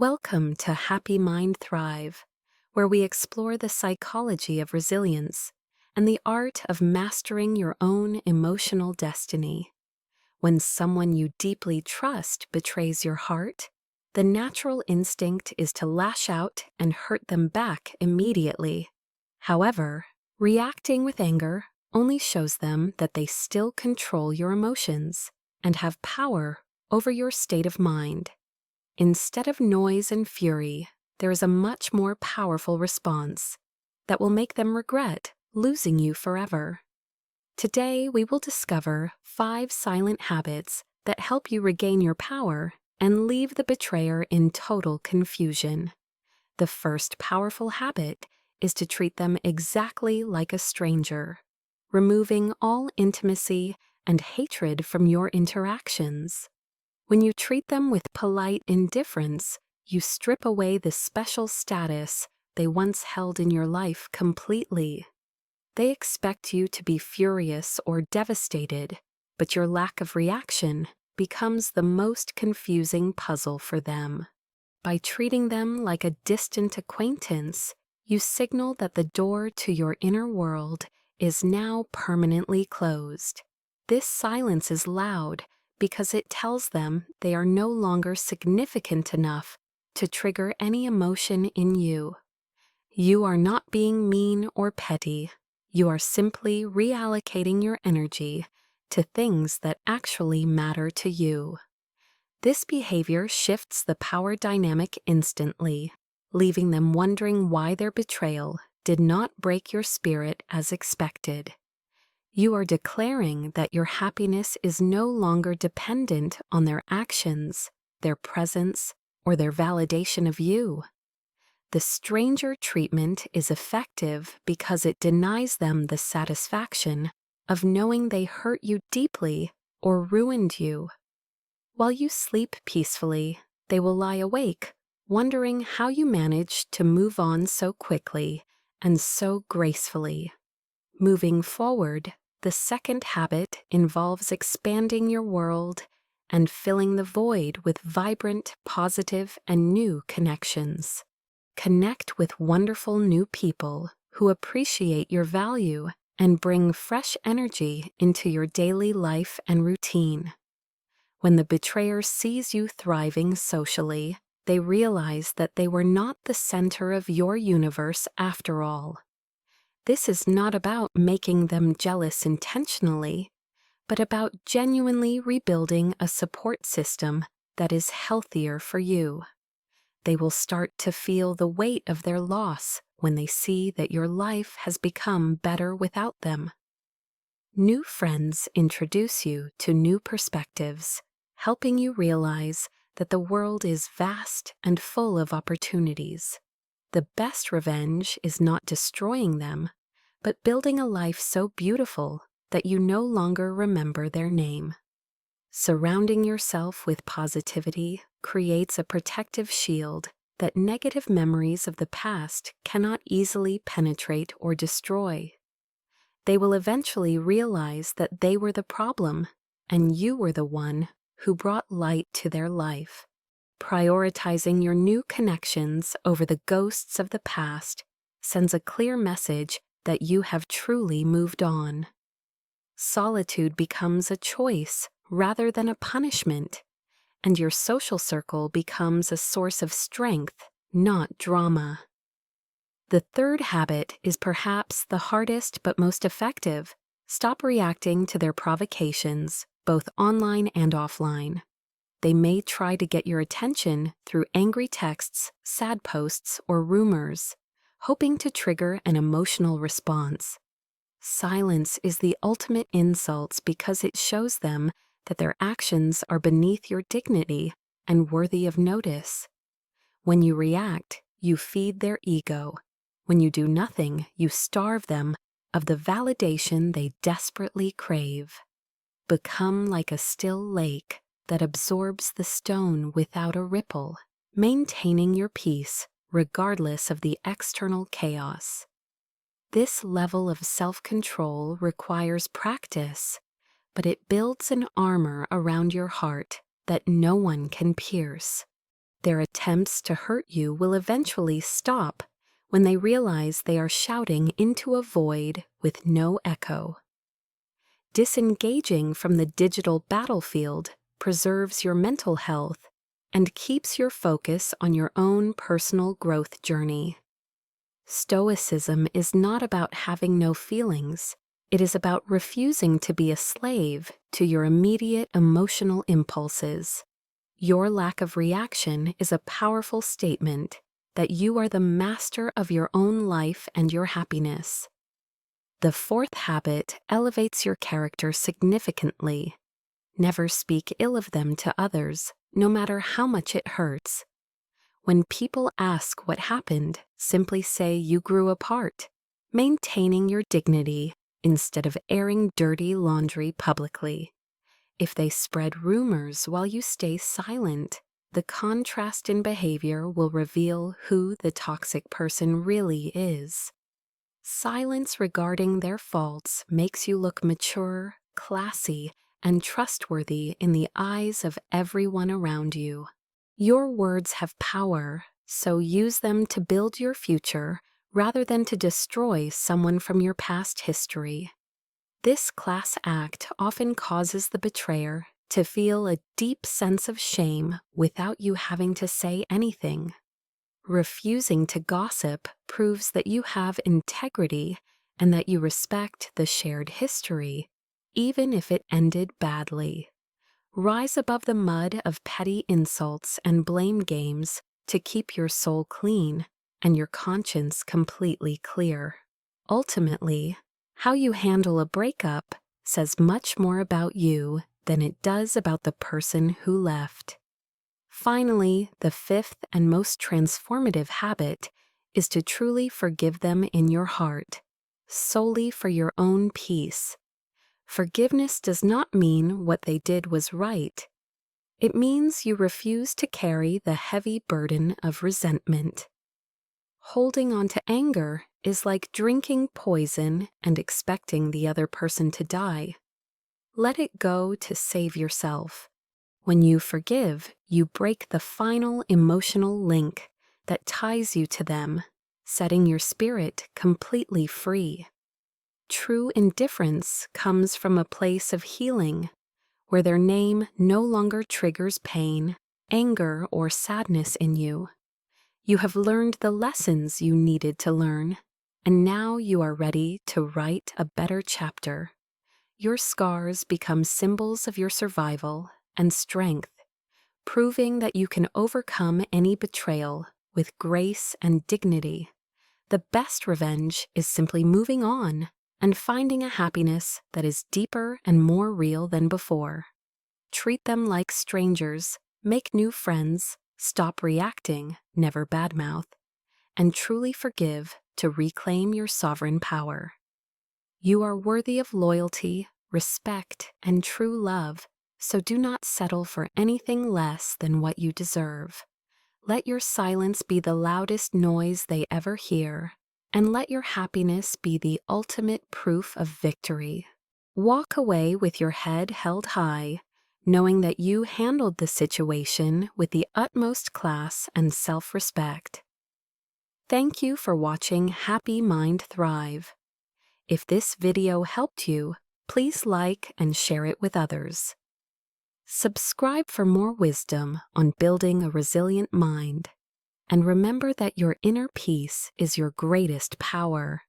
Welcome to Happy Mind Thrive, where we explore the psychology of resilience and the art of mastering your own emotional destiny. When someone you deeply trust betrays your heart, the natural instinct is to lash out and hurt them back immediately. However, reacting with anger only shows them that they still control your emotions and have power over your state of mind. Instead of noise and fury, there is a much more powerful response that will make them regret losing you forever. Today, we will discover 5 silent habits that help you regain your power and leave the betrayer in total confusion. The first powerful habit is to treat them exactly like a stranger, removing all intimacy and hatred from your interactions. When you treat them with polite indifference, you strip away the special status they once held in your life completely. They expect you to be furious or devastated, but your lack of reaction becomes the most confusing puzzle for them. By treating them like a distant acquaintance, you signal that the door to your inner world is now permanently closed. This silence is loud because it tells them they are no longer significant enough to trigger any emotion in you. You are not being mean or petty. You are simply reallocating your energy to things that actually matter to you. This behavior shifts the power dynamic instantly, leaving them wondering why their betrayal did not break your spirit as expected. You are declaring that your happiness is no longer dependent on their actions, their presence, or their validation of you. The stranger treatment is effective because it denies them the satisfaction of knowing they hurt you deeply or ruined you. While you sleep peacefully, they will lie awake, wondering how you managed to move on so quickly and so gracefully. Moving forward, the second habit involves expanding your world and filling the void with vibrant, positive, and new connections. Connect with wonderful new people who appreciate your value and bring fresh energy into your daily life and routine. When the betrayer sees you thriving socially, they realize that they were not the center of your universe after all. This is not about making them jealous intentionally, but about genuinely rebuilding a support system that is healthier for you. They will start to feel the weight of their loss when they see that your life has become better without them. New friends introduce you to new perspectives, helping you realize that the world is vast and full of opportunities. The best revenge is not destroying them, but building a life so beautiful that you no longer remember their name. Surrounding yourself with positivity creates a protective shield that negative memories of the past cannot easily penetrate or destroy. They will eventually realize that they were the problem, and you were the one who brought light to their life. Prioritizing your new connections over the ghosts of the past sends a clear message that you have truly moved on. Solitude becomes a choice rather than a punishment, and your social circle becomes a source of strength, not drama. The third habit is perhaps the hardest but most effective. Stop reacting to their provocations, both online and offline. They may try to get your attention through angry texts, sad posts, or rumors, hoping to trigger an emotional response. Silence is the ultimate insult because it shows them that their actions are beneath your dignity and worthy of notice. When you react, you feed their ego. When you do nothing, you starve them of the validation they desperately crave. Become like a still lake that absorbs the stone without a ripple, maintaining your peace regardless of the external chaos. This level of self-control requires practice, but it builds an armor around your heart that no one can pierce. Their attempts to hurt you will eventually stop when they realize they are shouting into a void with no echo. Disengaging from the digital battlefield preserves your mental health and keeps your focus on your own personal growth journey. Stoicism is not about having no feelings. It is about refusing to be a slave to your immediate emotional impulses. Your lack of reaction is a powerful statement that you are the master of your own life and your happiness. The fourth habit elevates your character significantly. Never speak ill of them to others, no matter how much it hurts. When people ask what happened, simply say you grew apart, maintaining your dignity instead of airing dirty laundry publicly. If they spread rumors while you stay silent, the contrast in behavior will reveal who the toxic person really is. Silence regarding their faults makes you look mature, classy, and trustworthy in the eyes of everyone around you. Your words have power, so use them to build your future rather than to destroy someone from your past history. This class act often causes the betrayer to feel a deep sense of shame without you having to say anything. Refusing to gossip proves that you have integrity and that you respect the shared history, even if it ended badly. Rise above the mud of petty insults and blame games to keep your soul clean and your conscience completely clear. Ultimately, how you handle a breakup says much more about you than it does about the person who left. Finally, the fifth and most transformative habit is to truly forgive them in your heart, solely for your own peace. Forgiveness does not mean what they did was right. It means you refuse to carry the heavy burden of resentment. Holding on to anger is like drinking poison and expecting the other person to die. Let it go to save yourself. When you forgive, you break the final emotional link that ties you to them, setting your spirit completely free. True indifference comes from a place of healing, where their name no longer triggers pain, anger, or sadness in you. You have learned the lessons you needed to learn, and now you are ready to write a better chapter. Your scars become symbols of your survival and strength, proving that you can overcome any betrayal with grace and dignity. The best revenge is simply moving on and finding a happiness that is deeper and more real than before. Treat them like strangers, make new friends, stop reacting, never badmouth, and truly forgive to reclaim your sovereign power. You are worthy of loyalty, respect, and true love, so do not settle for anything less than what you deserve. Let your silence be the loudest noise they ever hear, and let your happiness be the ultimate proof of victory. Walk away with your head held high, knowing that you handled the situation with the utmost class and self-respect. Thank you for watching Happy Mind Thrive. If this video helped you, please like and share it with others. Subscribe for more wisdom on building a resilient mind. And remember that your inner peace is your greatest power.